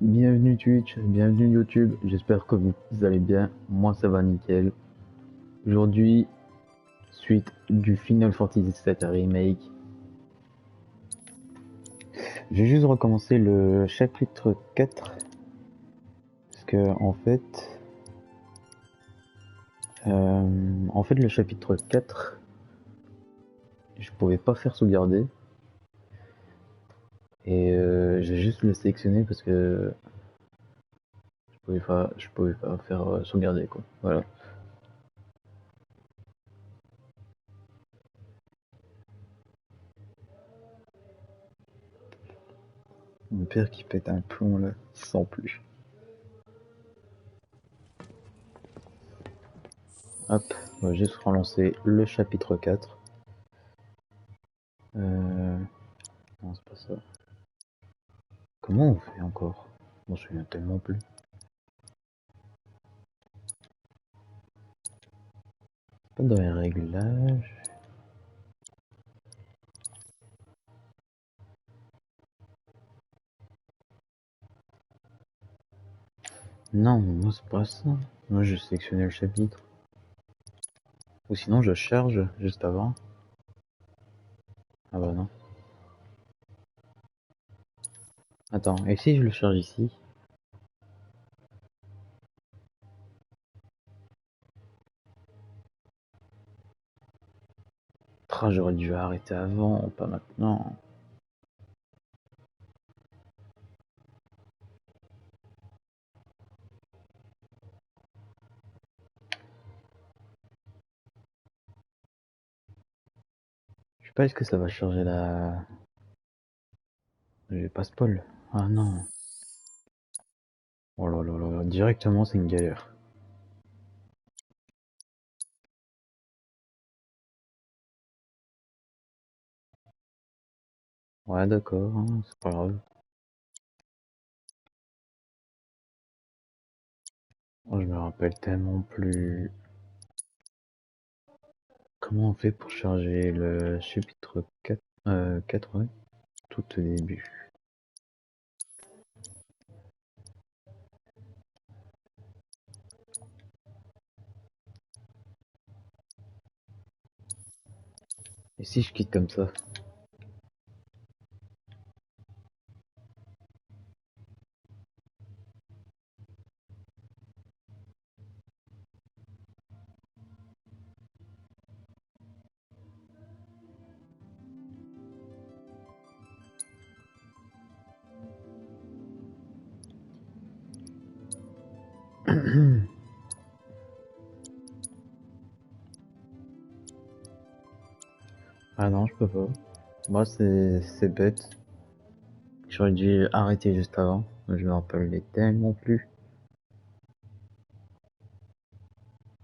Bienvenue Twitch, bienvenue YouTube, j'espère que vous allez bien, moi ça va nickel. Aujourd'hui, suite du Final Fantasy VII Remake, je vais juste recommencer le chapitre 4, parce que en fait le chapitre 4, je pouvais pas faire sauvegarder, et j'ai juste le sélectionné parce que je pouvais pas faire sauvegarder quoi, voilà. Mon père qui pète un plomb là, sans plus. Hop, on va juste relancer le chapitre 4. Non, c'est pas ça. Comment on fait encore? Je m'en souviens tellement plus. Pas dans les réglages. Non, moi c'est pas ça. Moi je sélectionnais le chapitre. Ou sinon je charge juste avant. Ah bah non. Attends, et si je le charge ici? J'aurais dû arrêter avant, pas maintenant. Je sais pas, est-ce que ça va charger la... Je vais pas spoil. Ah non. Oh là là là, directement c'est une galère. Ouais d'accord, hein, c'est pas grave. Oh, je me rappelle tellement plus. Comment on fait pour charger le chapitre 4, 4 ouais, tout au début. Et si je quitte comme ça? Ah non, je peux pas. Moi, c'est bête. J'aurais dû arrêter juste avant. Je me rappelle tellement plus.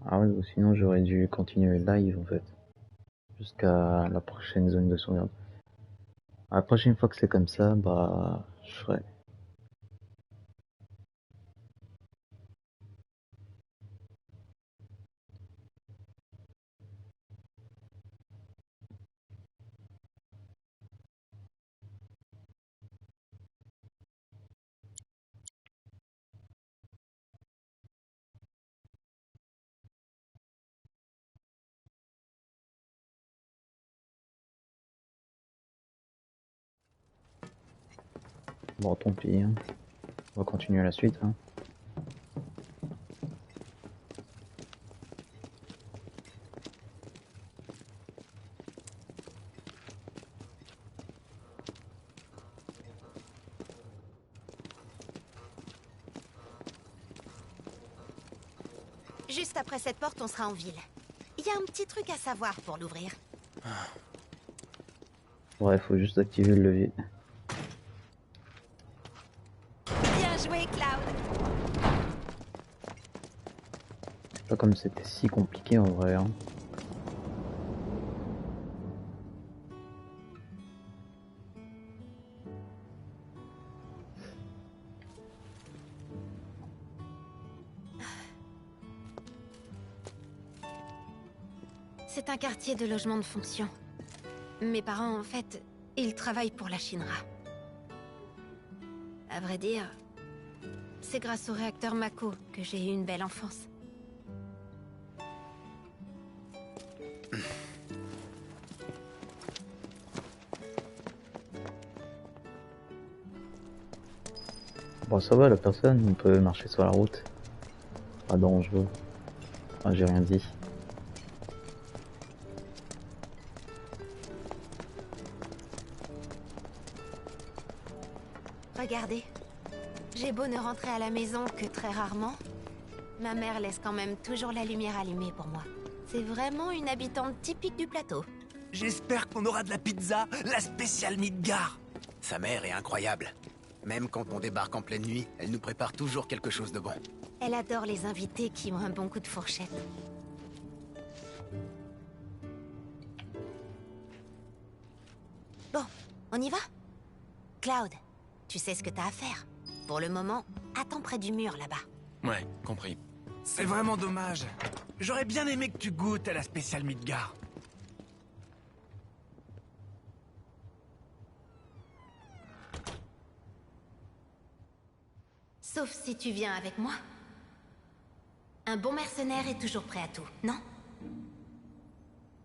Ah ouais, ou sinon j'aurais dû continuer live en fait. Jusqu'à la prochaine zone de sauvegarde. La prochaine fois que c'est comme ça, bah, je ferai. Bon, tant pis, hein. On va continuer la suite, hein. Juste après cette porte, on sera en ville. Il y a un petit truc à savoir pour l'ouvrir. Ouais, faut juste activer le levier. Bien joué, Cloud. C'est pas comme c'était si compliqué en vrai, hein. C'est un quartier de logement de fonction. Mes parents, en fait, ils travaillent pour la Shinra. À vrai dire, C'est grâce au réacteur Mako que j'ai eu une belle enfance. Bon, ça va, la personne, on peut marcher sur la route. Pas dangereux. Enfin, j'ai rien dit. Regardez. J'ai beau ne rentrer à la maison que très rarement, ma mère laisse quand même toujours la lumière allumée pour moi. C'est vraiment une habitante typique du plateau. J'espère qu'on aura de la pizza, la spéciale Midgar. Sa mère est incroyable. Même quand on débarque en pleine nuit, elle nous prépare toujours quelque chose de bon. Elle adore les invités qui ont un bon coup de fourchette. Bon, on y va? Cloud, tu sais ce que t'as à faire. Pour le moment, attends près du mur là-bas. Ouais, compris. C'est vraiment dommage. J'aurais bien aimé que tu goûtes à la spéciale Midgar. Sauf si tu viens avec moi. Un bon mercenaire est toujours prêt à tout, non?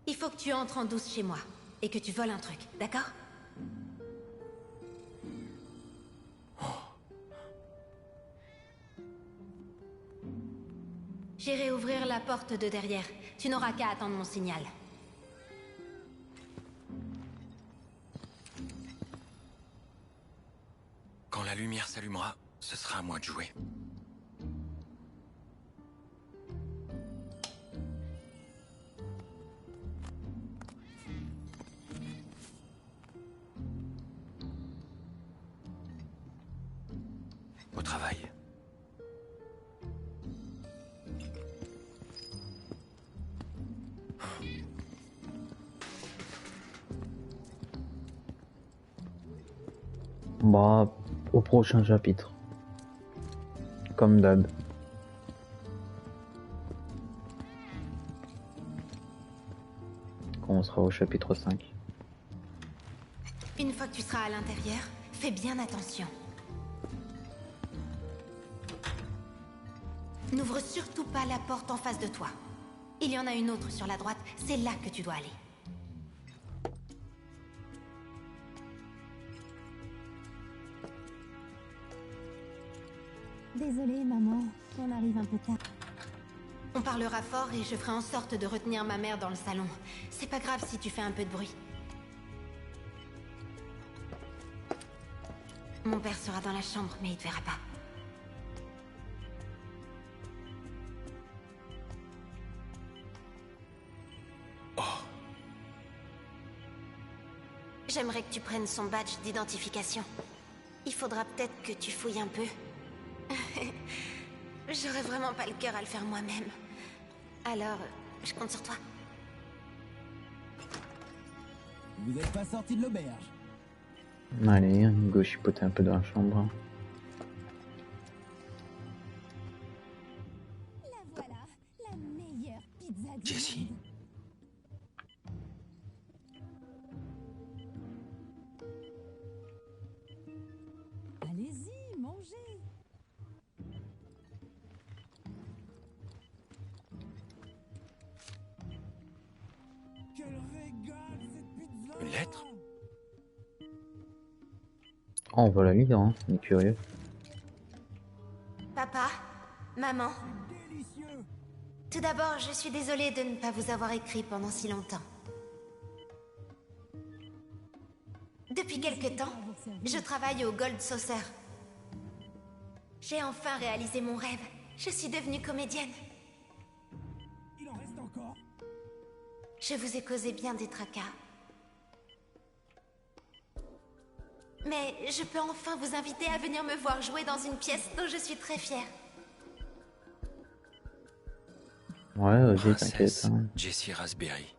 Il faut que tu entres en douce chez moi et que tu voles un truc, d'accord? J'irai ouvrir la porte de derrière. Tu n'auras qu'à attendre mon signal. Quand la lumière s'allumera, ce sera à moi de jouer. Au travail. Bah, au prochain chapitre. Comme d'hab. Quand on sera au chapitre 5. Une fois que tu seras à l'intérieur, fais bien attention. N'ouvre surtout pas la porte en face de toi. Il y en a une autre sur la droite, c'est là que tu dois aller. Désolée, maman, on arrive un peu tard. On parlera fort et je ferai en sorte de retenir ma mère dans le salon. C'est pas grave si tu fais un peu de bruit. Mon père sera dans la chambre, mais il te verra pas. J'aimerais que tu prennes son badge d'identification. Il faudra peut-être que tu fouilles un peu. J'aurais vraiment pas le cœur à le faire moi-même. Alors, je compte sur toi. Vous n'êtes pas sorti de l'auberge. Allez, go chipoter un peu dans la chambre. La voilà, la meilleure pizza du Jessie. monde. Allez-y, mangez. Quel régal cette pizza. Une lettre? Oh, on va la lire, hein. On est curieux. Papa, maman, Délicieux. tout d'abord, je suis désolée de ne pas vous avoir écrit pendant si longtemps. Depuis quelque temps, je travaille au Gold Saucer. J'ai enfin réalisé mon rêve. Je suis devenue comédienne. Il en reste encore. Je vous ai causé bien des tracas. Mais je peux enfin vous inviter à venir me voir jouer dans une pièce dont je suis très fière. Ouais, vas-y, Princesse t'inquiète. Hein. Jessie Raspberry.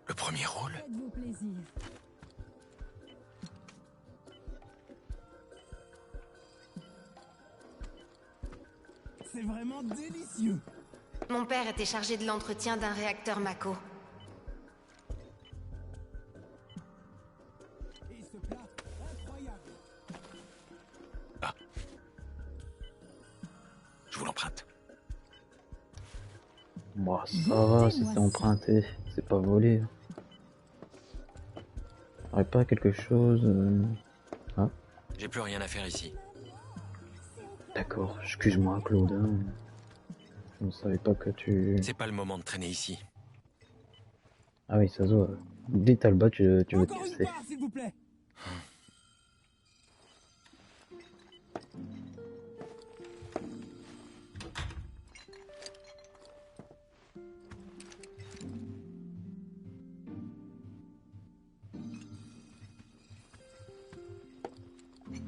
Le premier rôle? Faites-vous plaisir. C'est vraiment délicieux. Mon père était chargé de l'entretien d'un réacteur Mako. Et ce plat incroyable. Bon, ça va, si c'est emprunté, c'est pas volé. Aurait pas quelque chose... Ah, J'ai plus rien à faire ici. d'accord, excuse-moi Claude. Hein. Je ne savais pas que tu... C'est pas le moment de traîner ici. Ah oui, ça se voit. Dès Talbot, tu veux te Encore une casser. barre, s'il vous plaît.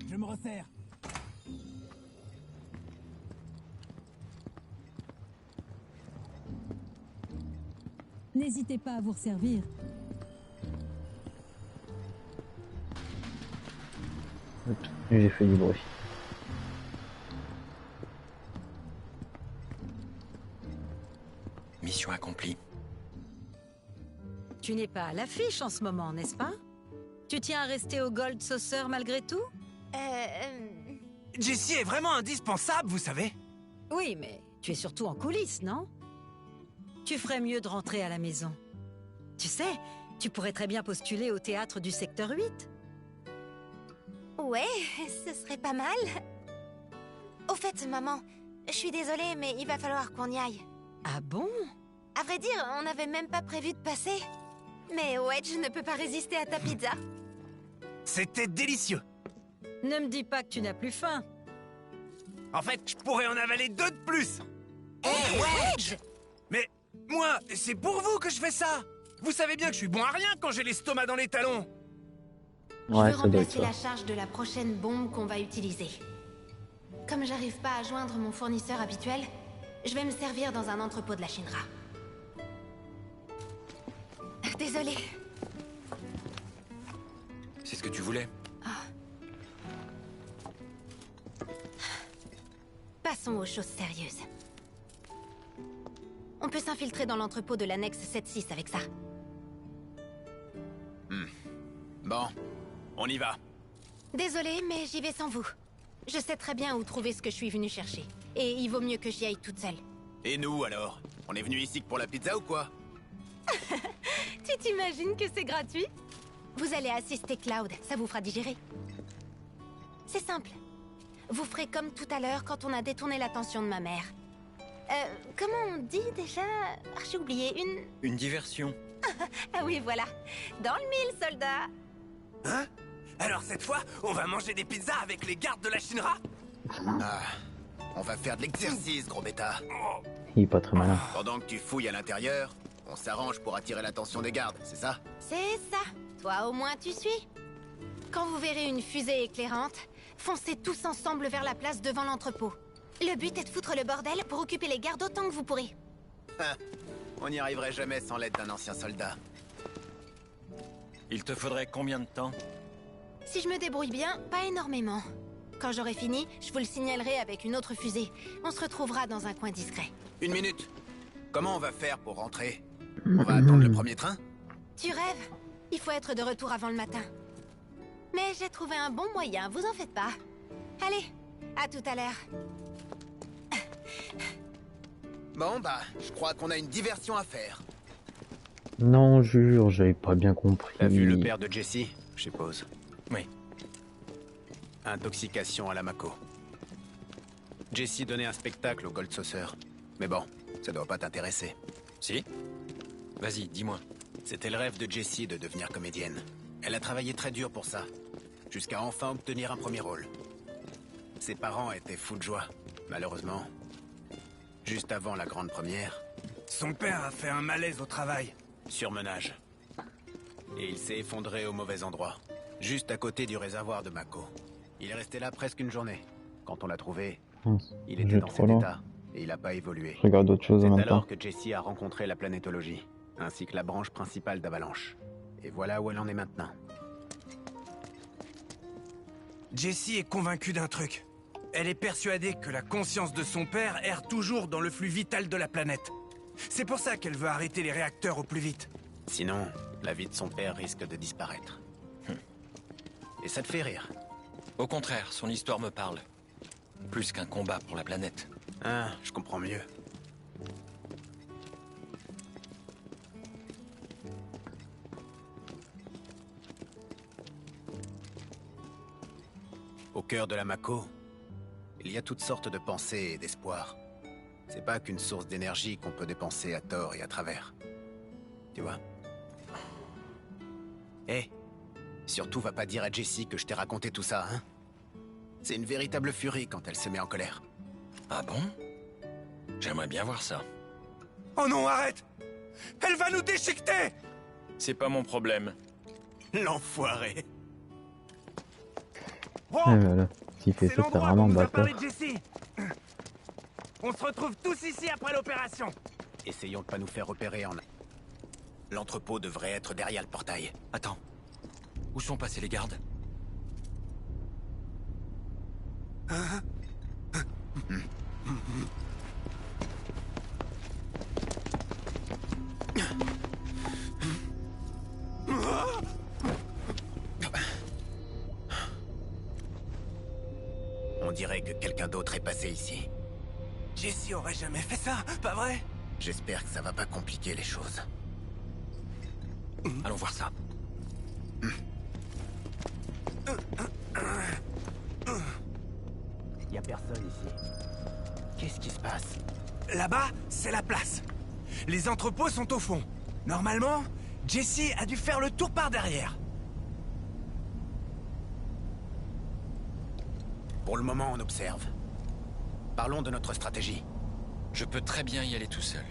Je me resserre. N'hésitez pas à vous resservir. Hop, et j'ai fait du bruit. Mission accomplie. Tu n'es pas à l'affiche en ce moment, n'est-ce pas? Tu tiens à rester au Gold Saucer malgré tout? Jessie est vraiment indispensable, vous savez. Oui, mais tu es surtout en coulisses, non? Tu ferais mieux de rentrer à la maison. Tu sais, tu pourrais très bien postuler au théâtre du secteur 8. Ouais, ce serait pas mal. Au fait, maman, je suis désolée, mais il va falloir qu'on y aille. Ah bon? À vrai dire, on n'avait même pas prévu de passer. Mais Wedge ne peut pas résister à ta pizza. C'était délicieux. Ne me dis pas que tu n'as plus faim. En fait, je pourrais en avaler 2 de plus. Hé, Wedge! Mais moi, c'est pour vous que je fais ça. Vous savez bien que je suis bon à rien quand j'ai l'estomac dans les talons. Ouais, Je veux ça doit être remplacer ça. la charge de la prochaine bombe qu'on va utiliser. Comme j'arrive pas à joindre mon fournisseur habituel, je vais me servir dans un entrepôt de la Shinra. Désolée. C'est ce que tu voulais? Passons aux choses sérieuses. On peut s'infiltrer dans l'entrepôt de l'annexe 7-6 avec ça. Bon, on y va. Désolée, mais j'y vais sans vous. Je sais très bien où trouver ce que je suis venue chercher. Et il vaut mieux que j'y aille toute seule. Et nous alors? On est venu ici que pour la pizza ou quoi? Tu t'imagines que c'est gratuit? Vous allez assister Cloud, ça vous fera digérer. C'est simple. Vous ferez comme tout à l'heure quand on a détourné l'attention de ma mère. Comment on dit déjà? Ah, j'ai oublié, Une diversion. Ah oui, voilà. Dans le mille, soldat. Hein? Alors cette fois, on va manger des pizzas avec les gardes de la Shinra? Ah, on va faire de l'exercice, gros bêta. Il est pas très malin. Pendant que tu fouilles à l'intérieur, on s'arrange pour attirer l'attention des gardes, c'est ça? C'est ça. Toi au moins tu suis. Quand vous verrez une fusée éclairante, foncez tous ensemble vers la place devant l'entrepôt. Le but est de foutre le bordel pour occuper les gardes autant que vous pourrez. On n'y arriverait jamais sans l'aide d'un ancien soldat. Il te faudrait combien de temps? Si je me débrouille bien, pas énormément. Quand j'aurai fini, je vous le signalerai avec une autre fusée. On se retrouvera dans un coin discret. 1 minute. Comment on va faire pour rentrer? On va attendre le premier train? Tu rêves? Il faut être de retour avant le matin. Mais j'ai trouvé un bon moyen, vous en faites pas. Allez, à tout à l'heure. Bon bah, je crois qu'on a une diversion à faire. Non, jure, j'avais pas bien compris. T'as vu le père de Jessie? Je suppose. Oui. Intoxication à la Mako. Jessie donnait un spectacle au Gold Saucer. Mais bon, ça doit pas t'intéresser. Si? Vas-y, dis-moi. C'était le rêve de Jessie de devenir comédienne. Elle a travaillé très dur pour ça, jusqu'à enfin obtenir un premier rôle. Ses parents étaient fous de joie, malheureusement. Juste avant la grande première... Son père a fait un malaise au travail. Surmenage. Et il s'est effondré au mauvais endroit, juste à côté du réservoir de Mako. Il est resté là presque une journée. Quand on l'a trouvé, Mince, il je était vais dans trop cet loin. état, et il n'a pas évolué. Je regarde autre chose en C'est même temps. alors que Jessie a rencontré la planétologie, ainsi que la branche principale d'Avalanche. Et voilà où elle en est maintenant. Jessie est convaincue d'un truc. Elle est persuadée que la conscience de son père erre toujours dans le flux vital de la planète. C'est pour ça qu'elle veut arrêter les réacteurs au plus vite. Sinon, la vie de son père risque de disparaître. Et ça te fait rire? Au contraire, son histoire me parle. Plus qu'un combat pour la planète. Ah, je comprends mieux. Au cœur de la Mako, il y a toutes sortes de pensées et d'espoirs. C'est pas qu'une source d'énergie qu'on peut dépenser à tort et à travers. Tu vois? Hé, surtout va pas dire à Jessie que je t'ai raconté tout ça, hein? C'est une véritable furie quand elle se met en colère. Ah bon? J'aimerais bien voir ça. Oh non, arrête! Elle va nous déchiqueter! C'est pas mon problème. L'enfoiré! Oh, Et voilà. S'il fait c'est ça, c'est l'endroit vraiment dont nous a bâtard. parlé Jessie. On se retrouve tous ici après l'opération. Essayons de pas nous faire repérer en... L'entrepôt devrait être derrière le portail. Attends. Où sont passés les gardes? On dirait que quelqu'un d'autre est passé ici. Jessie aurait jamais fait ça, pas vrai? J'espère que ça va pas compliquer les choses. Allons voir ça. Y a personne ici. Qu'est-ce qui se passe? Là-bas, c'est la place. Les entrepôts sont au fond. Normalement, Jessie a dû faire le tour par derrière. Pour le moment, on observe. Parlons de notre stratégie. Je peux très bien y aller tout seul.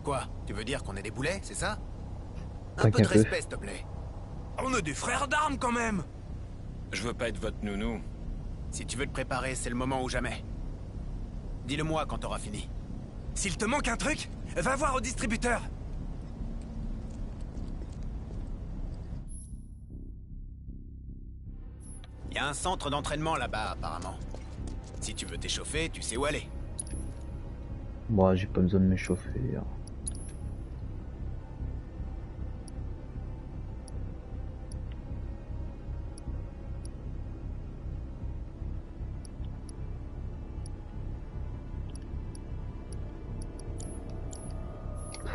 Quoi? Tu veux dire qu'on est des boulets, c'est ça? Un Pas peu de qu'un peu. respect, s'il te plaît. On est des frères d'armes quand même. Je veux pas être votre nounou. Si tu veux te préparer, c'est le moment ou jamais. Dis-le-moi quand t'auras fini. S'il te manque un truc, va voir au distributeur. Il y a un centre d'entraînement là-bas, apparemment. Si tu veux t'échauffer, tu sais où aller. Bon, j'ai pas besoin de m'échauffer. Hein.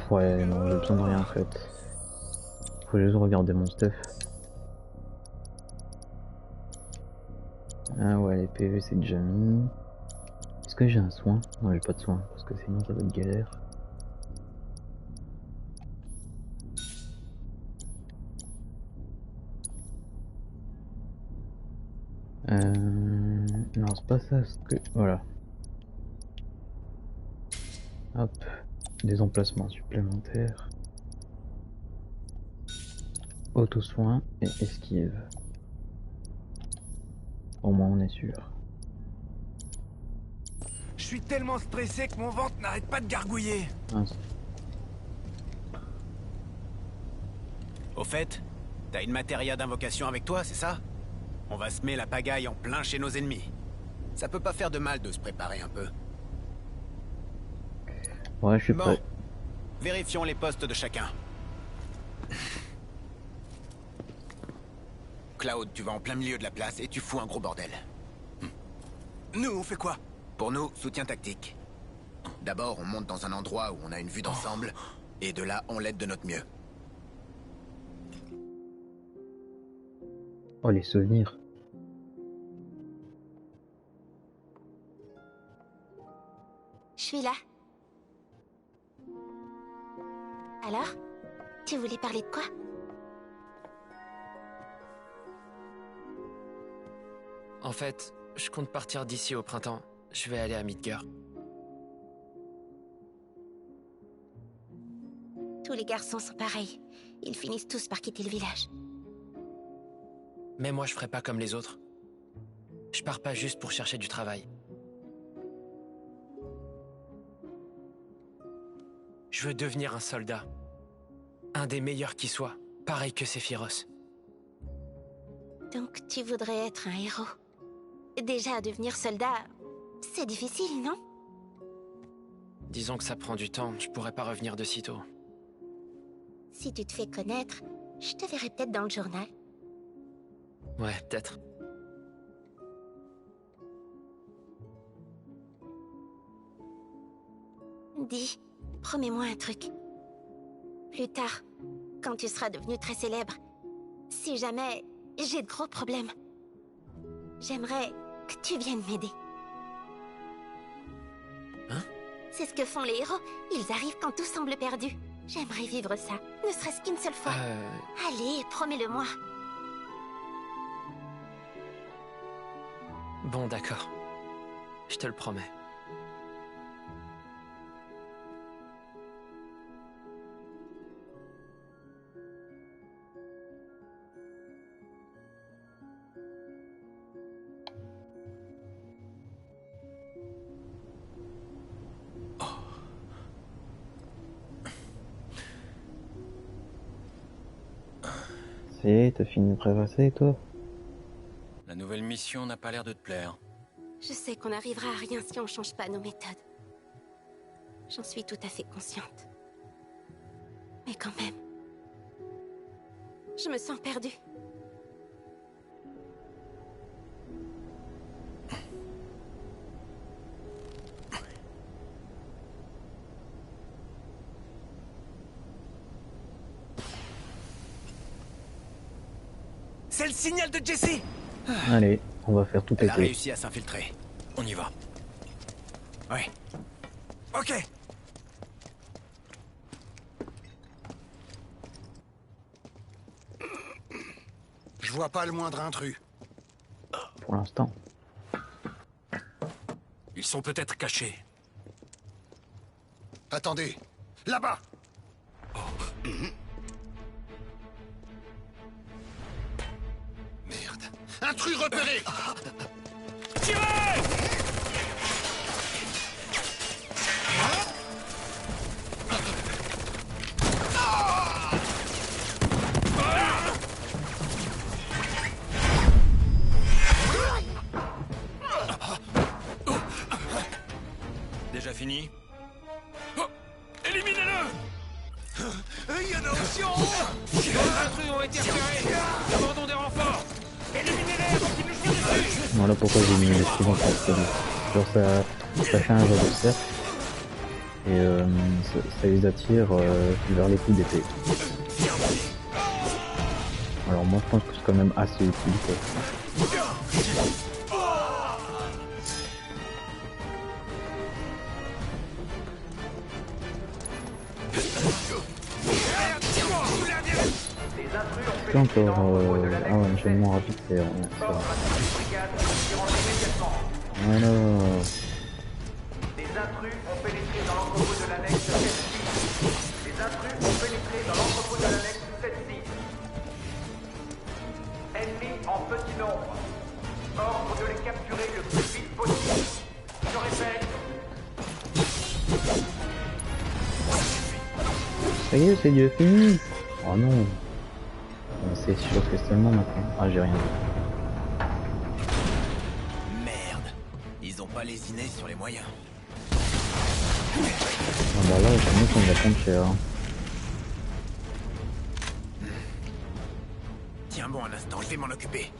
Ouais, non, j'ai besoin de rien en fait. Faut juste regarder mon stuff. Ah ouais, les PV c'est déjà mis. Est-ce que j'ai un soin? Non, j'ai pas de soin, parce que sinon ça va être galère. Non, c'est pas ça, ce que... Voilà. Hop. Des emplacements supplémentaires. Auto-soin et esquive. Au moins on est sûr. Je suis tellement stressé que mon ventre n'arrête pas de gargouiller. Mince. Au fait, t'as une matéria d'invocation avec toi, c'est ça? On va semer la pagaille en plein chez nos ennemis. Ça peut pas faire de mal de se préparer un peu. Ouais, je suis Bon, prêt. vérifions les postes de chacun. Cloud, tu vas en plein milieu de la place et tu fous un gros bordel. Nous, on fait quoi? Pour nous, soutien tactique. D'abord, on monte dans un endroit où on a une vue d'ensemble, et de là, on l'aide de notre mieux. Oh, les souvenirs. Je suis là. Alors? Tu voulais parler de quoi? En fait, je compte partir d'ici au printemps. Je vais aller à Midgar. Tous les garçons sont pareils. Ils finissent tous par quitter le village. Mais moi, je ferai pas comme les autres. Je pars pas juste pour chercher du travail. Je veux devenir un soldat. Un des meilleurs qui soit. Pareil que Sephiroth. Donc tu voudrais être un héros. Déjà, devenir soldat, c'est difficile, non? Disons que ça prend du temps. Je pourrais pas revenir de sitôt. Si tu te fais connaître, je te verrai peut-être dans le journal. Ouais, peut-être. Dis, promets-moi un truc. Plus tard, quand tu seras devenu très célèbre, si jamais j'ai de gros problèmes, J'aimerais que tu viennes m'aider. Hein? C'est ce que font les héros. Ils arrivent quand tout semble perdu. J'aimerais vivre ça, ne serait-ce qu'une seule fois. Allez, promets-le-moi. Bon, d'accord. Je te le promets. C'est, t'as fini de prévasser, toi? La nouvelle mission n'a pas l'air de te plaire. Je sais qu'on n'arrivera à rien si on change pas nos méthodes. J'en suis tout à fait consciente. Mais quand même, je me sens perdue. C'est le signal de Jessie! Allez, on va faire tout Elle a péter. réussi à s'infiltrer. On y va. Ouais. Ok. Je vois pas le moindre intrus. Pour l'instant. Ils sont peut-être cachés. Attendez, là-bas. Merde. Intrus repéré. Déjà fini? Éliminez-le! Il y en a aussi en haut! Les intrus ont été repérés! Abandon des renforts! Éliminez-les avant qu'ils nous tirent dessus! Voilà pourquoi j'ai mis les suivants en série. Genre ça fait un genre de cercle. Et ça les attire vers les coups d'épée. Alors moi je pense que c'est quand même assez utile quoi. C'est encore un enchaînement rapide, c'est voilà. Les intrus ont pénétré dans l'entrepôt de l'annexe 7-6. Les intrus ont pénétré dans l'entrepôt de l'annexe 7-6. Ennemis en petit nombre. Ordre de les capturer le plus vite possible. Je répète. Ça y est, c'est Dieu fini. Oh non. C'est sûr que c'est tellement maintenant. Ah, j'ai rien vu. Merde. Ils ont pas lésiné sur les moyens. Ah bah là, je pense qu'on va prendre cher. Tiens bon un instant, je vais m'en occuper.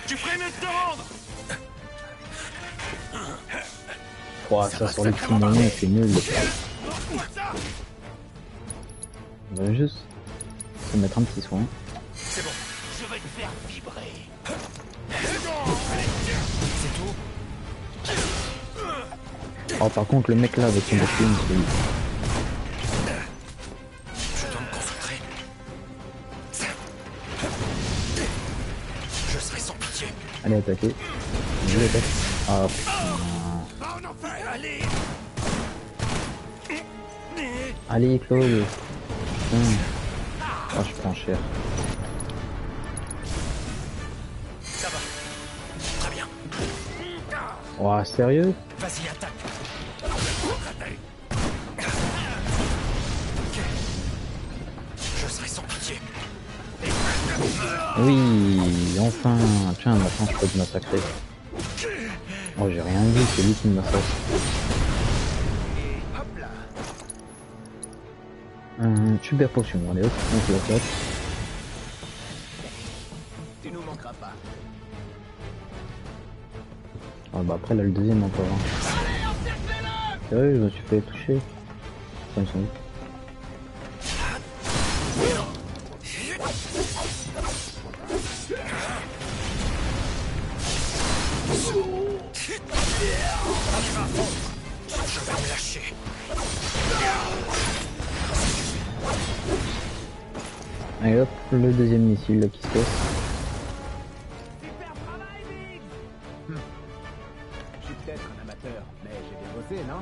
Tu ferais mieux de te rendre! Oh, ça sur les petits moyens, c'est nul. On va juste se mettre un petit soin. C'est bon, je vais te faire vibrer. C'est tout? Oh, par contre, le mec là avec son costume, c'est lui. Je dois me concentrer. Je serai sans pitié. Allez, attaquez. Je l'attaque. Ah, Allez! allez, Claude. Oh, je prends cher. Ça va. Très bien. Oh, sérieux? Vas-y, attaque. Je serai sans pitié. Oui, enfin. Tiens, maintenant je peux te massacrer. Oh, j'ai rien vu, c'est lui qui me massacre. Super potion, allez hop, on se l'attaque. Tu nous manqueras pas. Ah bah après là le deuxième encore. Sérieux, je me suis fait toucher. Ça me semble. Je vais me lâcher. Allez hop, le deuxième missile là qui se casse. Super travail, Biggs. Je suis peut-être un amateur, mais j'ai bien bossé, non?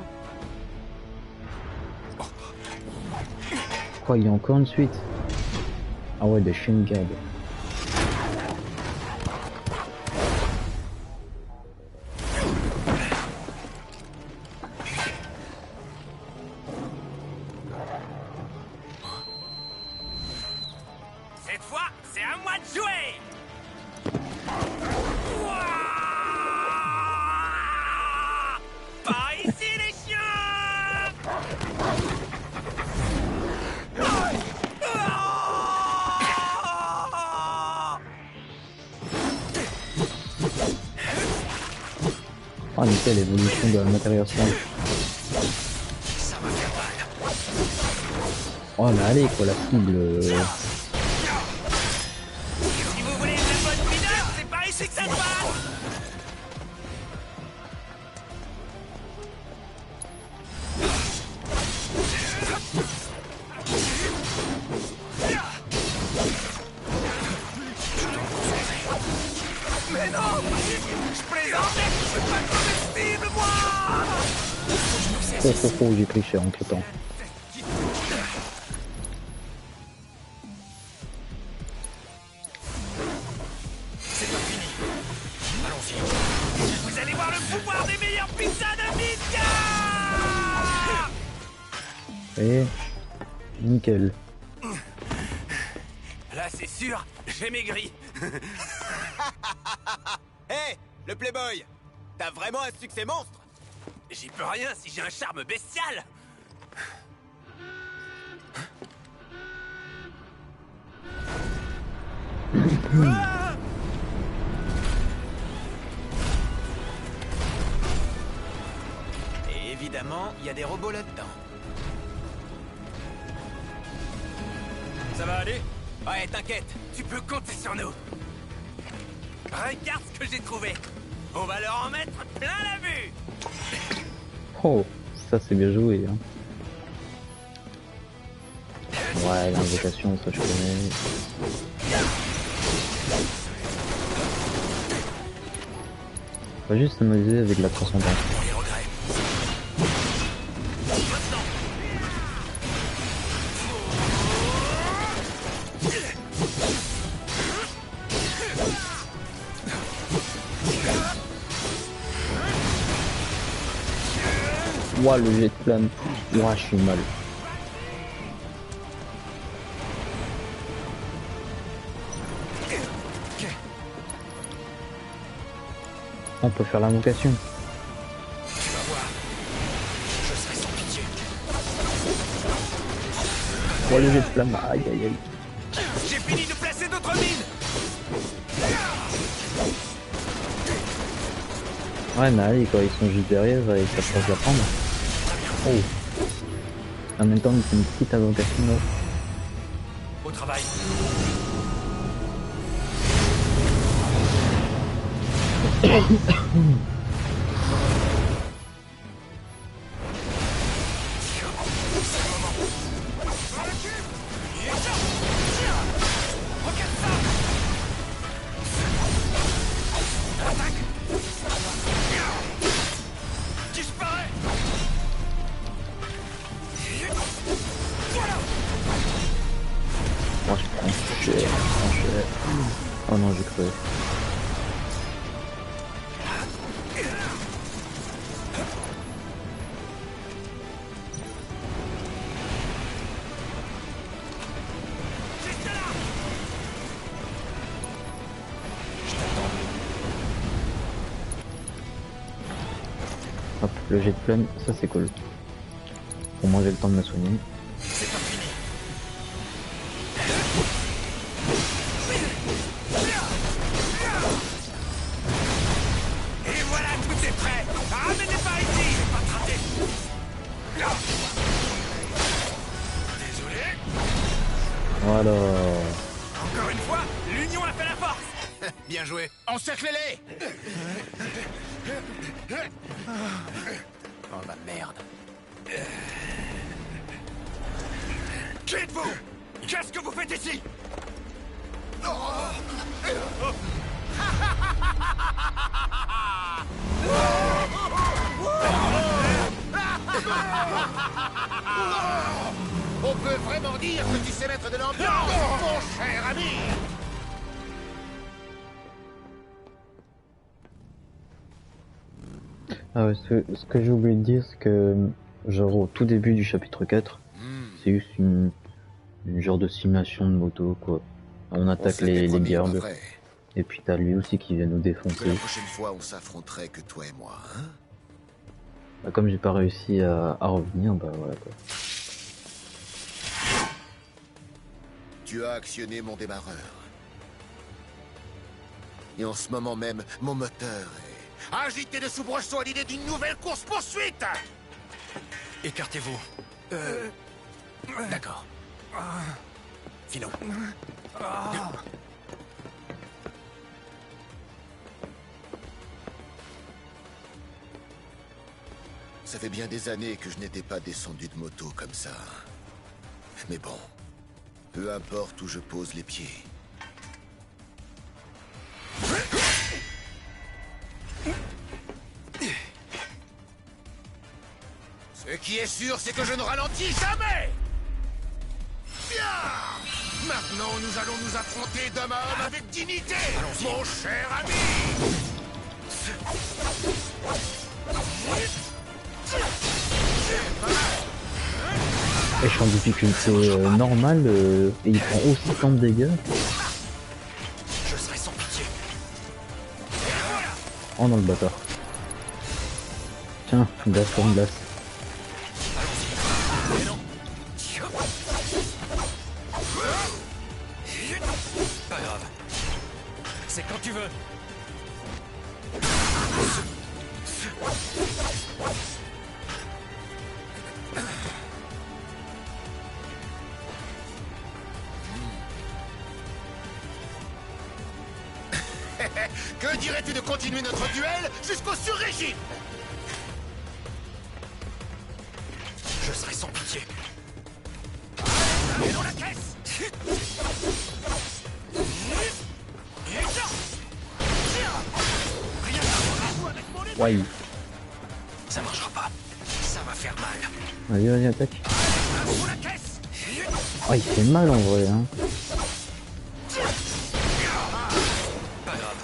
Quoi, il y a encore une suite? Ah ouais, des Shin Gab. Cette fois, c'est à moi de jouer. Ouah, par ici, les chiens. Ah nickel, l'évolution de la matériel simple. Ça va faire mal. Oh mais allez quoi, la cible. Si vous voulez de la bonne mineur, c'est par ici que ça se passe. Mais non, je plaisantais, je suis pas comestible, moi. Oh, j'ai triché entre temps. C'est pas fini. Allons-y. Vous allez voir le pouvoir des meilleures pizzas de Midgar. Et nickel. Là, c'est sûr, j'ai maigri. Hé, le Playboy! T'as vraiment un succès monstre? J'y peux rien si j'ai un charme bestial. Ah, Et évidemment, il y a des robots là-dedans. Ça va aller? Ouais, t'inquiète. tu peux compter sur nous. Regarde ce que j'ai trouvé. On va leur en mettre plein la vue. Oh, ça c'est bien joué. Hein. Ouais, l'invocation, ça je connais. Faut juste s'amuser avec la transcendance. Pour les regrets. Ouah, le jet de flamme. Ouah, je suis mal. On peut faire l'invocation. Tu vas voir. Je serai sans pitié. Ouah, le jet de flamme. Aïe, aïe, aïe. J'ai fini de placer d'autres mines. Ouais, mais allez, quoi, ils sont juste derrière et ça peut la prendre. Oh. En même temps, c'est une petite invocation là. Au travail. Moi, je prends cher. Oh non, j'ai crevé. Hop, le jet de flamme, ça c'est cool. Au moins j'ai le temps de me soigner. C'est pas fini. Et voilà, tout est prêt. Ramenez par ici. Je vais pas te rater. Désolé. Voilà. Encore une fois, l'union a fait la force. Bien joué. Encerclez-les! Oh la merde. Qui êtes-vous? Qu'est-ce que vous faites ici? On peut vraiment dire que tu sais mettre de l'ambiance, mon cher ami! Ah ouais, ce que j'ai oublié de dire, c'est que, genre, au tout début du chapitre 4, c'est juste une genre de simulation de moto, quoi. On attaque les gardes, et puis t'as lui aussi qui vient nous Que défoncer. la prochaine fois, on s'affronterait que toi et moi, hein? Bah, comme j'ai pas réussi à revenir, bah voilà, quoi. Tu as actionné mon démarreur. Et en ce moment même, mon moteur est agité de soubresauts à l'idée d'une nouvelle course-poursuite! Écartez-vous. D'accord. Filons. Ça fait bien des années que je n'étais pas descendu de moto comme ça. Mais bon, peu importe où je pose les pieds. Ce qui est sûr, c'est que je ne ralentis jamais! Bien! Maintenant, nous allons nous affronter d'homme à homme avec dignité, mon cher ami! Et je suis en difficulté normale, et il prend aussi tant de dégâts. Je serai sans pitié. Oh non, le bâtard. Tiens, glace pour une glace. Pas grave. C'est quand tu veux. Que dirais-tu de continuer notre duel jusqu'au sur-régime? Je serai sans pitié. Et dans la caisse! Ouais. Ça marchera pas. Ça va faire mal. Vas-y, vas-y, attaque. Oh, il fait mal en vrai, hein. Pas grave.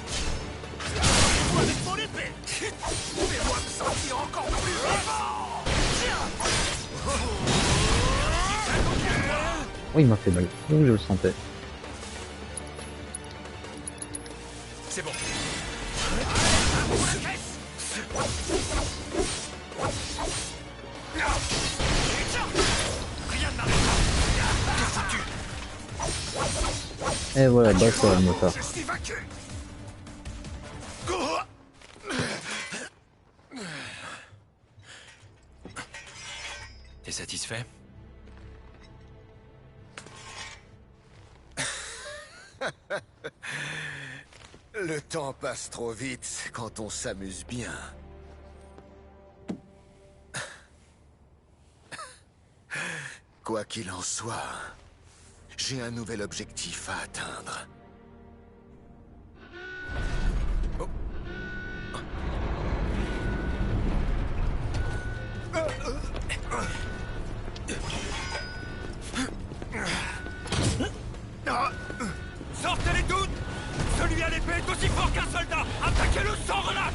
Avec mon épée! Fais-moi me sentir encore plus vivant! Oh, il m'a fait mal. Donc je le sentais. C'est bon. Rien ne m'arrêtera! T'es foutu. Et voilà, bah ça, le motard. Je suis vaincu! T'es satisfait? Le temps passe trop vite quand on s'amuse bien. Quoi qu'il en soit, j'ai un nouvel objectif à atteindre. Sortez les doutes! Celui à l'épée est aussi fort qu'un soldat! Attaquez-le sans relâche!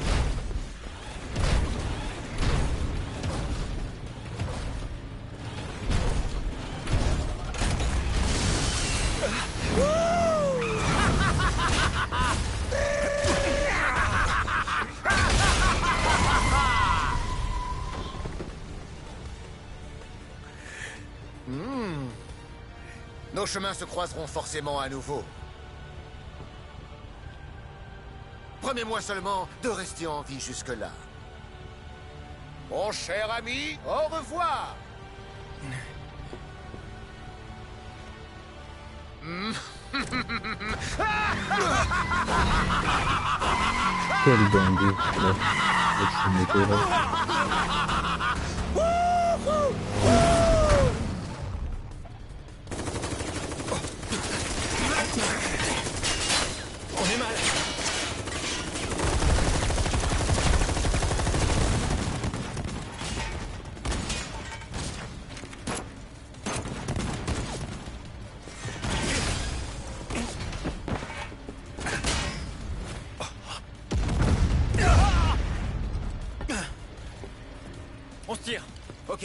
Nos chemins se croiseront forcément à nouveau. Promets-moi seulement de rester en vie jusque-là. Mon cher ami, au revoir! Quel bandit, là, avec son moto là. On est mal. On se tire. Ok.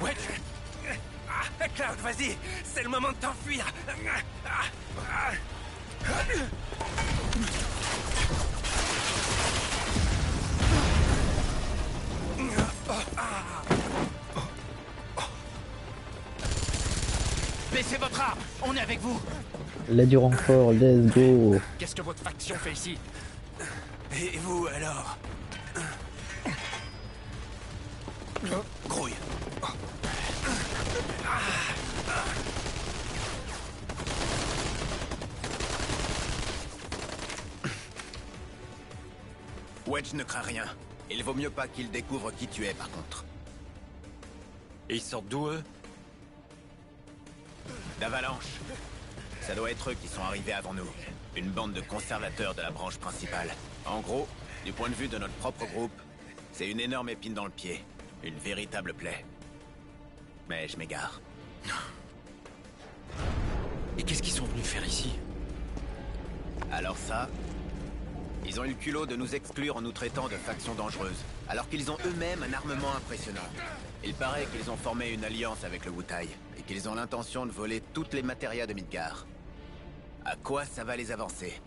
Ouais. Cloud, vas-y, c'est le moment de t'enfuir. Baissez votre arme, on est avec vous. Là du renfort, let's go. Qu'est-ce que votre faction fait ici? Et vous, alors? Grouille. Wedge ne craint rien. Il vaut mieux pas qu'il découvre qui tu es, par contre. Et ils sortent d'où, eux? D'Avalanche. Ça doit être eux qui sont arrivés avant nous. Une bande de conservateurs de la branche principale. En gros, du point de vue de notre propre groupe, c'est une énorme épine dans le pied. Une véritable plaie. Mais je m'égare. Et qu'est-ce qu'ils sont venus faire ici? Alors ça, ils ont eu le culot de nous exclure en nous traitant de factions dangereuses, alors qu'ils ont eux-mêmes un armement impressionnant. Il paraît qu'ils ont formé une alliance avec le Wutai, et qu'ils ont l'intention de voler toutes les matérias de Midgar. À quoi ça va les avancer?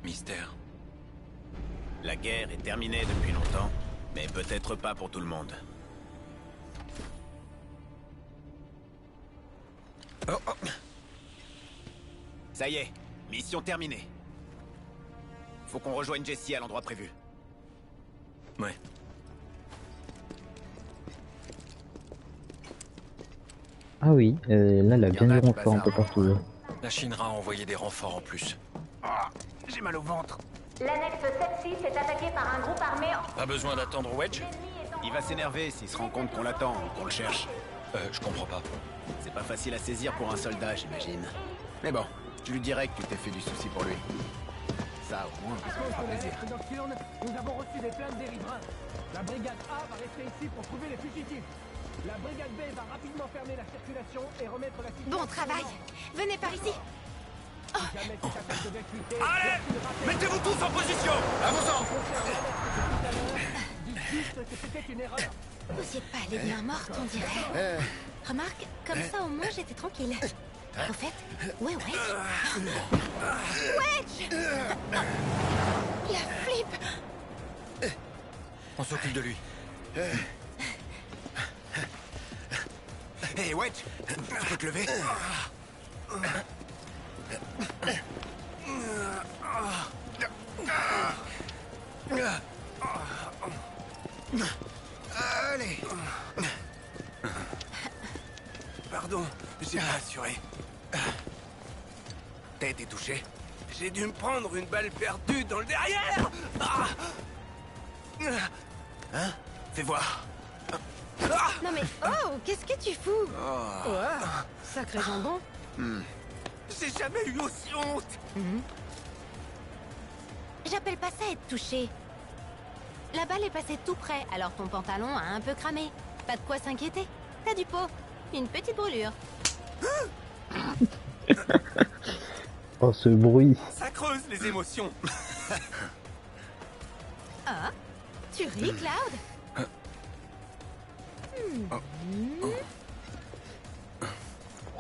Mystère. La guerre est terminée depuis longtemps, mais peut-être pas pour tout le monde. Oh, oh. Ça y est, mission terminée. Faut qu'on rejoigne Jessie à l'endroit prévu. Ouais. Ah oui, là, il a bien Y en a du du renfort un peu bazar. partout. Là. La Shinra a envoyé des renforts en plus. J'ai mal au ventre. L'annexe 7-6 est attaqué par un groupe armé. Pas besoin d'attendre Wedge? Il va s'énerver s'il se rend compte qu'on l'attend ou qu'on le cherche. Je comprends pas. C'est pas facile à saisir pour un soldat, j'imagine. Mais bon, je lui dirai que tu t'es fait du souci pour lui. Ça, au moins, ça me fera plaisir. Nocturne, nous avons reçu des plaintes des riverains. La brigade A va rester ici pour trouver les fugitifs. La brigade B va rapidement fermer la circulation et remettre la situation. Bon travail. Venez par ici. Jamais cette attaque devait fuiter. Allez, mettez-vous tous en position. Avançons. Dites juste que c'était une erreur. Vous y êtes pas allé de main morte, on dirait. Remarque, comme ça au moins j'étais tranquille. Au fait, où est Wedge? Wedge! La flip! On s'occupe de lui. Hé, Wedge, tu peux te lever? Allez. Pardon, j'ai pas assuré. T'as été touché? J'ai dû me prendre une balle perdue dans le derrière. Hein? Fais voir. Non mais, oh, qu'est-ce que tu fous? Ouais, sacré jambon. J'ai jamais eu aussi honte. J'appelle pas ça être touché. La balle est passée tout près, alors ton pantalon a un peu cramé. Pas de quoi s'inquiéter. T'as du pot. Une petite brûlure. Oh, ce bruit. Ça creuse les émotions. Ah, tu ris, Cloud?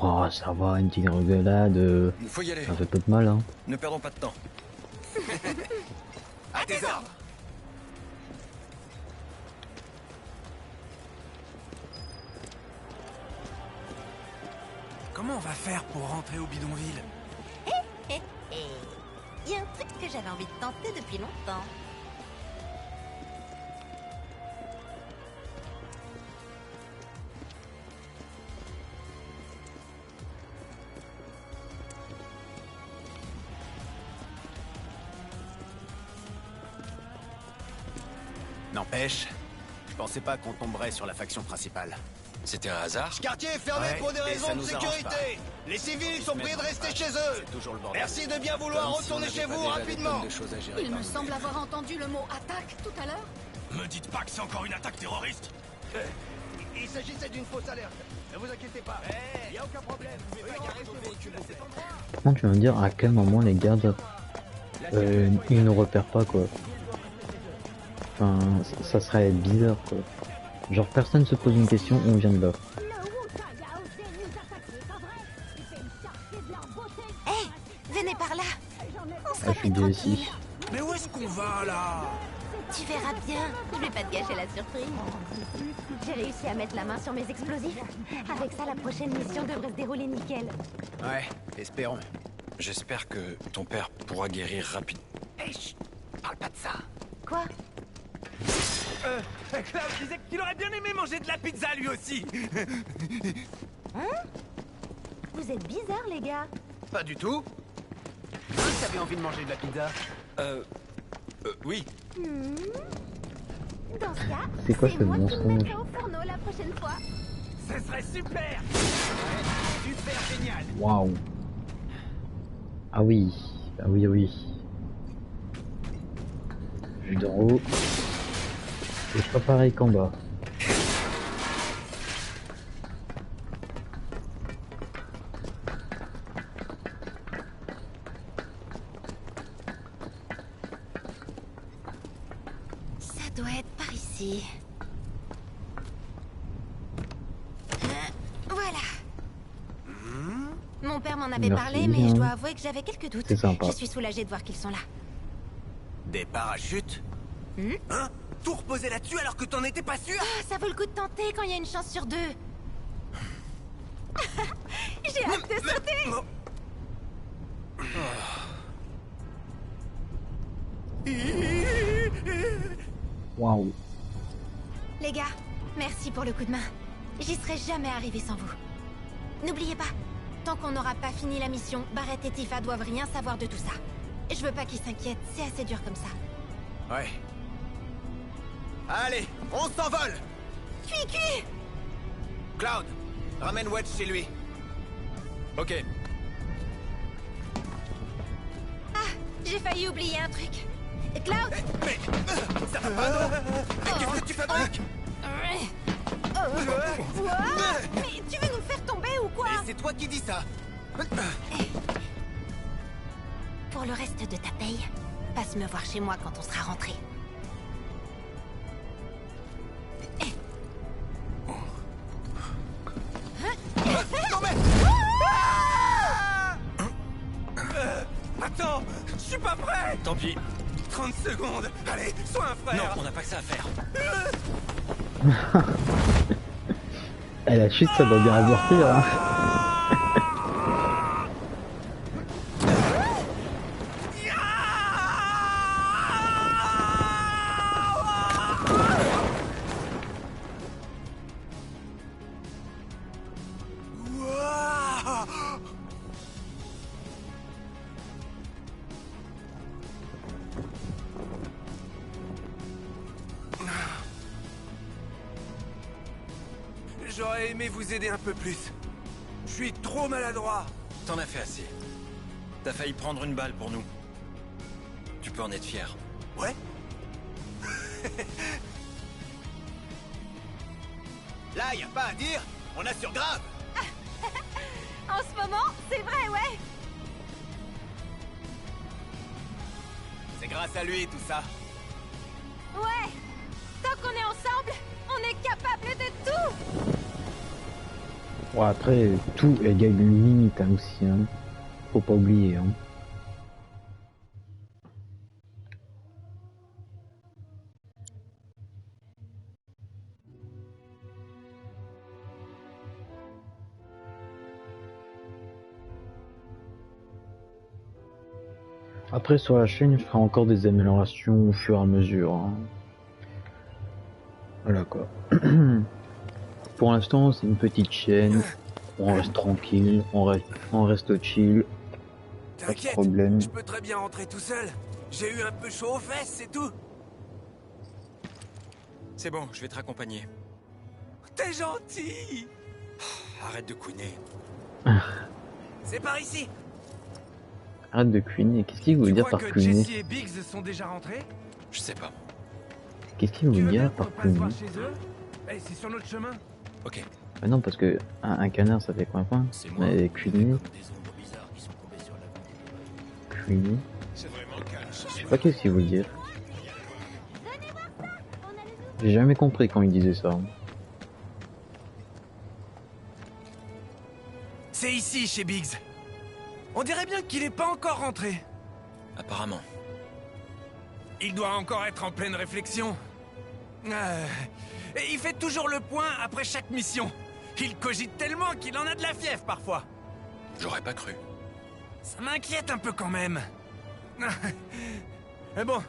Oh, ça va, une petite rigolade. Il faut y aller. Ça fait peu de mal, hein. Ne perdons pas de temps. À tes ordres! Comment on va faire pour rentrer au bidonville? Il y a un truc que j'avais envie de tenter depuis longtemps. N'empêche, je pensais pas qu'on tomberait sur la faction principale. C'était un hasard? Ce quartier est fermé Ouais, pour des et raisons ça de nous arrange sécurité. Les civils sont priés de rester chez eux. C'est toujours le bordel. Merci de bien vouloir Comme si on retourner n'avait chez pas vous déjà des rapidement. tonnes de choses à gérer Il par me nous-mêmes. semble avoir entendu le mot attaque tout à l'heure. Me dites pas que c'est encore une attaque terroriste. Il s'agissait d'une fausse alerte. Ne vous inquiétez pas. Il y a aucun problème. Vous pouvez pas garer vos véhicules à cet endroit. Comment tu vas me dire à quel moment les gardes ils ne repèrent pas quoi. Enfin, ça serait bizarre quoi. Genre personne se pose une question, on vient de là. Hé, venez par là. On sera Ah, je suis plus bien tranquille. ici. Mais où est-ce qu'on va là? Tu verras bien. Je vais pas te gâcher la surprise. J'ai réussi à mettre la main sur mes explosifs. Avec ça, la prochaine mission devrait se dérouler nickel. Ouais, espérons. J'espère que ton père pourra guérir rapidement. Hé, chut, parle pas de ça. Quoi? Klaus disait qu'il aurait bien aimé manger de la pizza lui aussi. Hein? Vous êtes bizarres, les gars. Pas du tout. Qui avait envie de manger de la pizza? Oui. Dans ce cas, C'est quoi ce moi qui me mensonge? mettrai au fourneau la prochaine fois. Ce serait super. Super génial. Waouh. Ah oui, ah oui, ah oui. Vue d'en haut. C'est pas pareil qu'en bas. Ça doit être par ici. Voilà. Mon père m'en avait Merci parlé, mais bien. je dois avouer que j'avais quelques doutes. C'est sympa. Je suis soulagée de voir qu'ils sont là. Des parachutes? Hein? Tout reposer là-dessus alors que t'en étais pas sûr? Ah, ça vaut le coup de tenter quand il y a une chance sur deux. J'ai hâte de sauter. Waouh. Les gars, merci pour le coup de main. J'y serais jamais arrivé sans vous. N'oubliez pas, tant qu'on n'aura pas fini la mission, Barrett et Tifa doivent rien savoir de tout ça. Je veux pas qu'ils s'inquiètent, c'est assez dur comme ça. Ouais. Allez, on s'envole! Cui-cui! Cloud, ramène Wedge chez lui. Ok. Ah, j'ai failli oublier un truc. Cloud! Mais ça va pas, non? Qu'est-ce que tu fabriques? Quoi? Mais tu veux nous faire tomber ou quoi? Et c'est toi qui dis ça? Pour le reste de ta paye, passe me voir chez moi quand on sera rentré. Attends, je suis pas prêt. Tant pis. 30 secondes. Allez, sois un frère. Non, on n'a pas que ça à faire. Eh, la chute, ça doit bien avorter, hein. J'aurais aimé vous aider un peu plus. Je suis trop maladroit. T'en as fait assez. T'as failli prendre une balle pour nous. Tu peux en être fier. Ouais? Là, y a pas à dire, on assure grave. En ce moment, c'est vrai, ouais. C'est grâce à lui, tout ça. Ouais. Tant qu'on est ensemble, on est capable de tout. Bon, après, tout égale une limite hein, aussi, hein. Faut pas oublier, hein. Après, sur la chaîne, je ferai encore des améliorations au fur et à mesure. Hein. Voilà quoi. Pour l'instant, c'est une petite chaîne. On reste tranquille, on reste chill. Pas de problème. Je peux très bien rentrer tout seul. J'ai eu un peu chaud aux fesses, c'est tout. C'est bon, je vais te raccompagner. T'es gentil. Arrête de couiner. C'est par ici. Arrête de cuiner. Qu'est-ce qu'il veut dire par que cuiner? Jessie et Biggs sont déjà rentrés? Je sais pas. Qu'est-ce qu'il veut dire par cuiner? Eh, c'est sur notre chemin. Ok. Bah non, parce que un canard ça fait coin. Mais cuiner. Cuiner. Je sais pas qu'est-ce qu'il veut dire. J'ai jamais compris quand il disait ça. C'est ici, chez Biggs. On dirait bien qu'il est pas encore rentré. Apparemment. Il doit encore être en pleine réflexion. Et il fait toujours le point après chaque mission. Il cogite tellement qu'il en a de la fièvre parfois. J'aurais pas cru. Ça m'inquiète un peu quand même. Mais bon,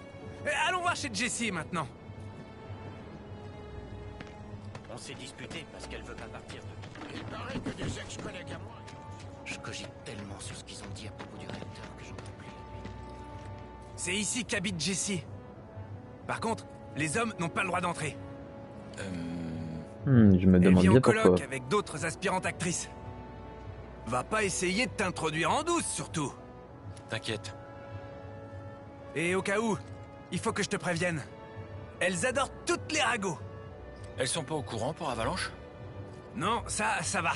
allons voir chez Jessie maintenant. On s'est disputé parce qu'elle veut pas partir de... Il paraît que des ex-collègues à moi... Je cogite tellement sur ce qu'ils ont dit à propos du réacteur que j'en peux plus. C'est ici qu'habite Jessie. Par contre, les hommes n'ont pas le droit d'entrer. Je me demande bien pourquoi. Elle vit en coloc avec d'autres aspirantes actrices. Va pas essayer de t'introduire en douce, surtout. T'inquiète. Et au cas où, il faut que je te prévienne. Elles adorent toutes les ragots. Elles sont pas au courant pour Avalanche? Non, ça va.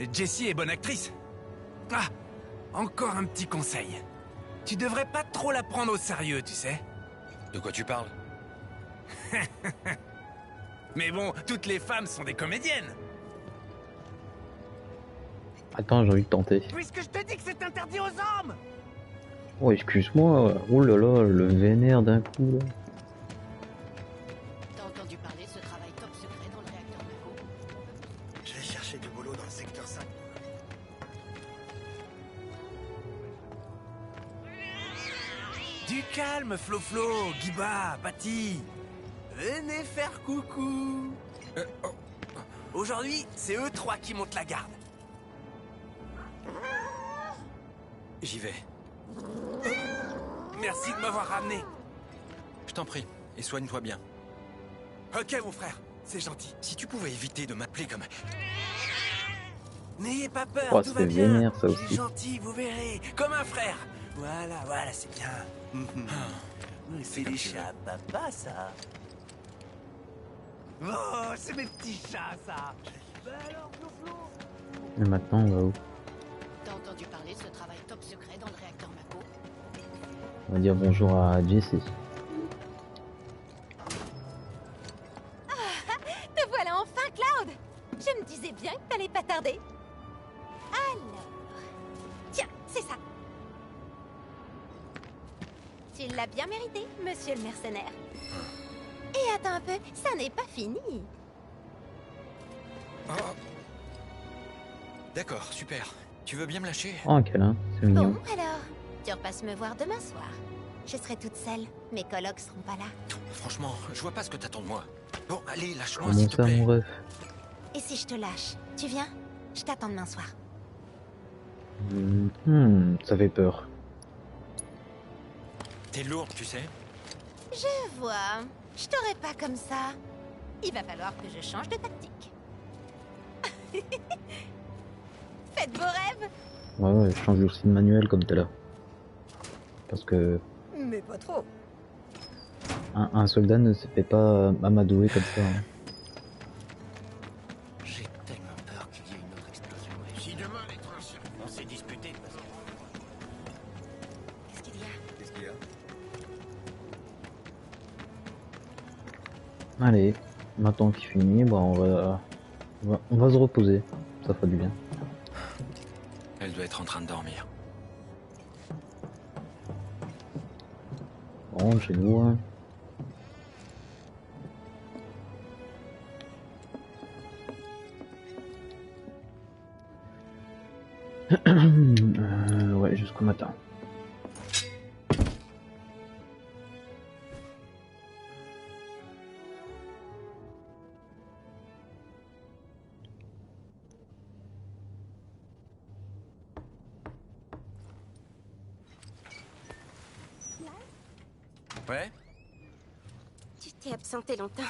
Et Jessie est bonne actrice. Ah, encore un petit conseil. Tu devrais pas trop la prendre au sérieux, tu sais. De quoi tu parles? Mais bon, toutes les femmes sont des comédiennes. Attends, j'ai envie de tenter. Puisque je te dis que c'est interdit aux hommes. Oh, excuse-moi. Oh là là, le vénère d'un coup là. T'as entendu parler de ce travail top secret dans le réacteur Mako? J'ai cherché du boulot dans le secteur 5. Du calme, Flo-Flo, Guiba, Patty. Venez faire coucou. Aujourd'hui, c'est eux trois qui montent la garde. J'y vais. Merci de m'avoir ramené. Je t'en prie, et soigne-toi bien. Ok, mon frère, c'est gentil. Si tu pouvais éviter de m'appeler comme... N'ayez pas peur, Oh, tout va c'est bien. vénère, ça Je aussi. suis gentil, vous verrez. Comme un frère. Voilà, c'est bien. C'est les chats à papa, ça. Oh, c'est mes petits chats, ça. Bah alors, Flo-Flo. Et maintenant, on va où? T'as entendu parler de ce travail top secret dans le réacteur Mako? On va dire bonjour à Jessie. Te voilà enfin, Cloud! Je me disais bien que t'allais pas tarder. Alors... Tiens, c'est ça. Tu l'as bien mérité, monsieur le mercenaire. Et attends un peu, ça n'est pas fini. Oh. D'accord, super. Tu veux bien me lâcher? Oh, un câlin, c'est mignon. Bon, alors, tu repasses me voir demain soir. Je serai toute seule, mes colocs seront pas là. Franchement, je vois pas ce que t'attends de moi. Bon, allez, lâche-moi, Comment s'il te ça, plaît. mon ref? Et si je te lâche, tu viens? Je t'attends demain soir. Ça fait peur. T'es lourde, tu sais. Je vois. Je t'aurai pas comme ça. Il va falloir que je change de tactique. Faites vos rêves. Ouais, je change aussi de manuel comme t'es là. Parce que Mais pas trop. un soldat ne se fait pas amadouer comme ça. Hein. J'ai tellement peur qu'il y ait une autre explosion. Si demain les trains circulent... On s'est disputé parce que... Qu'est-ce qu'il y a? Qu'est-ce qu'il y a? Allez, maintenant qu'il finit, bah on va se reposer. Ça fera du bien. Elle doit être en train de dormir. Bon, chez nous, hein. Ouais, jusqu'au matin. Ouais? Tu t'es absenté longtemps.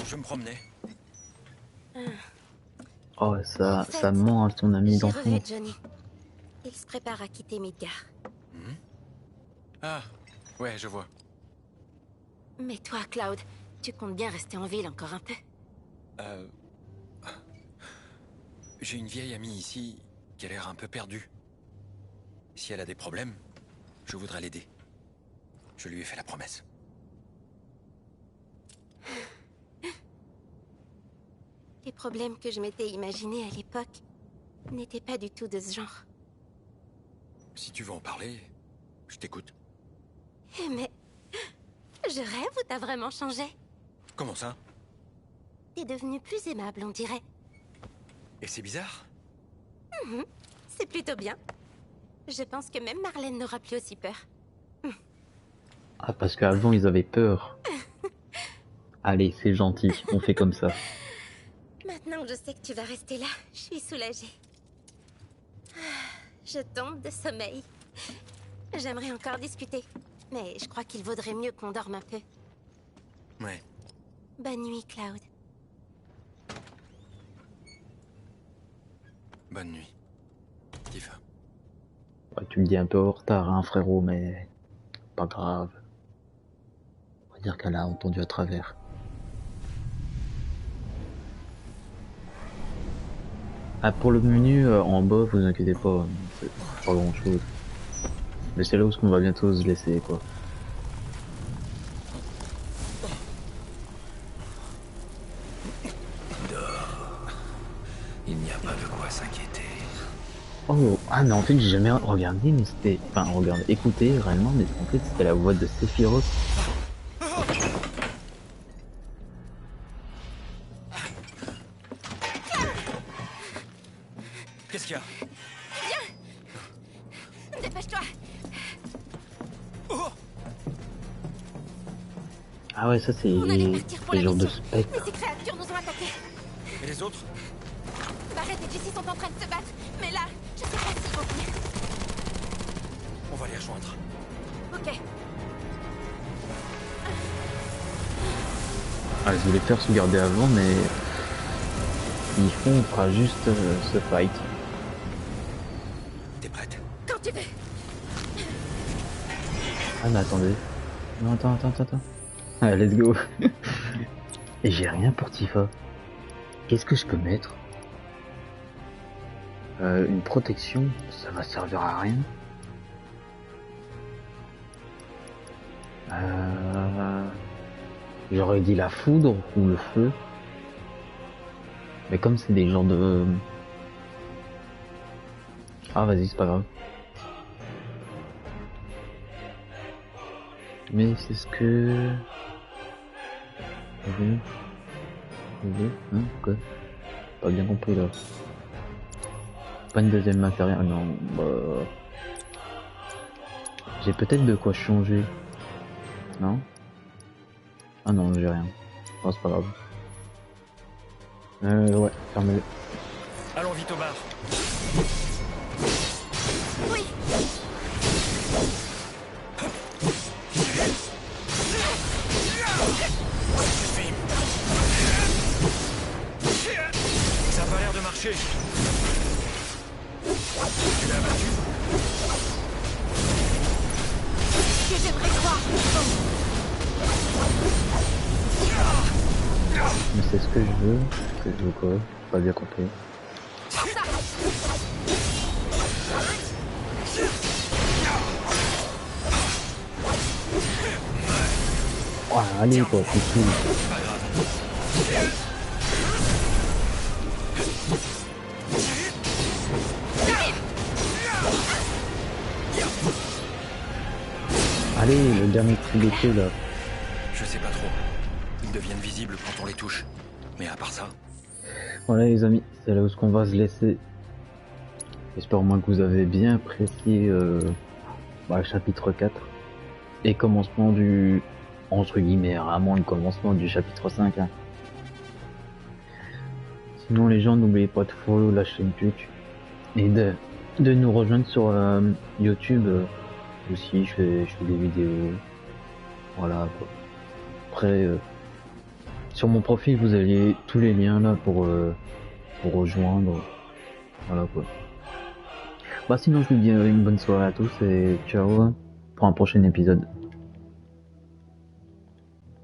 Je me promenais. Oh, ça ment à ton ami J'ai revu d'enfance. Johnny. Il se prépare à quitter Midgar. Ah, ouais, je vois. Mais toi, Cloud, tu comptes bien rester en ville encore un peu? J'ai une vieille amie ici qui a l'air un peu perdue. Si elle a des problèmes, je voudrais l'aider. Je lui ai fait la promesse. Les problèmes que je m'étais imaginés à l'époque n'étaient pas du tout de ce genre. Si tu veux en parler, je t'écoute. Mais... je rêve ou t'as vraiment changé? Comment ça? T'es devenu plus aimable, on dirait. Et c'est bizarre? C'est plutôt bien. Je pense que même Marlène n'aura plus aussi peur. Ah, parce qu'avant ils avaient peur. Allez, c'est gentil, on fait comme ça. Maintenant que je sais que tu vas rester là, je suis soulagée. Je tombe de sommeil. J'aimerais encore discuter, mais je crois qu'il vaudrait mieux qu'on dorme un peu. Ouais. Bonne nuit, Cloud. Bonne nuit. Tifa. Ouais, tu me dis un peu en retard, hein, frérot, mais pas grave. On va dire qu'elle a entendu à travers. Ah, pour le menu en bas, vous inquiétez pas, c'est pas grand chose. Mais c'est là où on va bientôt se laisser, quoi. Il n'y a pas de quoi s'inquiéter. Oh, ah, mais en fait, j'ai jamais regardé, mais c'était. Enfin, regardé, écouté réellement, mais en fait, c'était la voix de Sephiroth. Qu'est-ce qu'il y a? Viens! Dépêche-toi! Ah ouais, ça c'est On allait partir pour les la genres de mission, spectres. mais ces créatures nous ont attaqués. Et les autres? Barrett et Jessie sont en train de se battre, mais là, je sais pas s'ils vont tenir. On va les rejoindre. Ok. Ah, je voulais faire sauvegarder avant, mais ils font, on fera juste ce fight. T'es prête? Quand tu veux. Ah, mais attendez. Non, attends. Ah, let's go. Et j'ai rien pour Tifa. Qu'est-ce que je peux mettre? Une protection, ça va servir à rien. J'aurais dit la foudre ou le feu. Mais comme c'est des genres de... Ah, vas-y, c'est pas grave. Mais c'est ce que... Hein, quoi? Pas bien compris là. Pas une deuxième matériel, ah non, bah... J'ai peut-être de quoi changer. Non? Ah non, j'ai rien. Oh, c'est pas grave. Ouais, fermez-le. Allons vite au bar. Oui. Ça a pas l'air de marcher. Tu l'as abattu? Que j'aimerais croire. Mais c'est ce que je veux. Que je veux quoi? Pas bien compris. Oh, allez quoi, c'est tout. Allez, le dernier coup d'épée là. Je sais pas trop. Ils deviennent visibles quand on les touche. Mais à part ça... Voilà les amis, c'est là où on va se laisser. J'espère au moins que vous avez bien apprécié le chapitre 4. Et commencement du... entre guillemets, vraiment le commencement du chapitre 5. Hein. Sinon les gens, n'oubliez pas de follow la chaîne Twitch. Et de nous rejoindre sur YouTube. Aussi, je fais des vidéos. Voilà quoi. Après, sur mon profil, vous aviez tous les liens là pour rejoindre. Voilà quoi. Bah sinon, je vous dis une bonne soirée à tous et ciao pour un prochain épisode.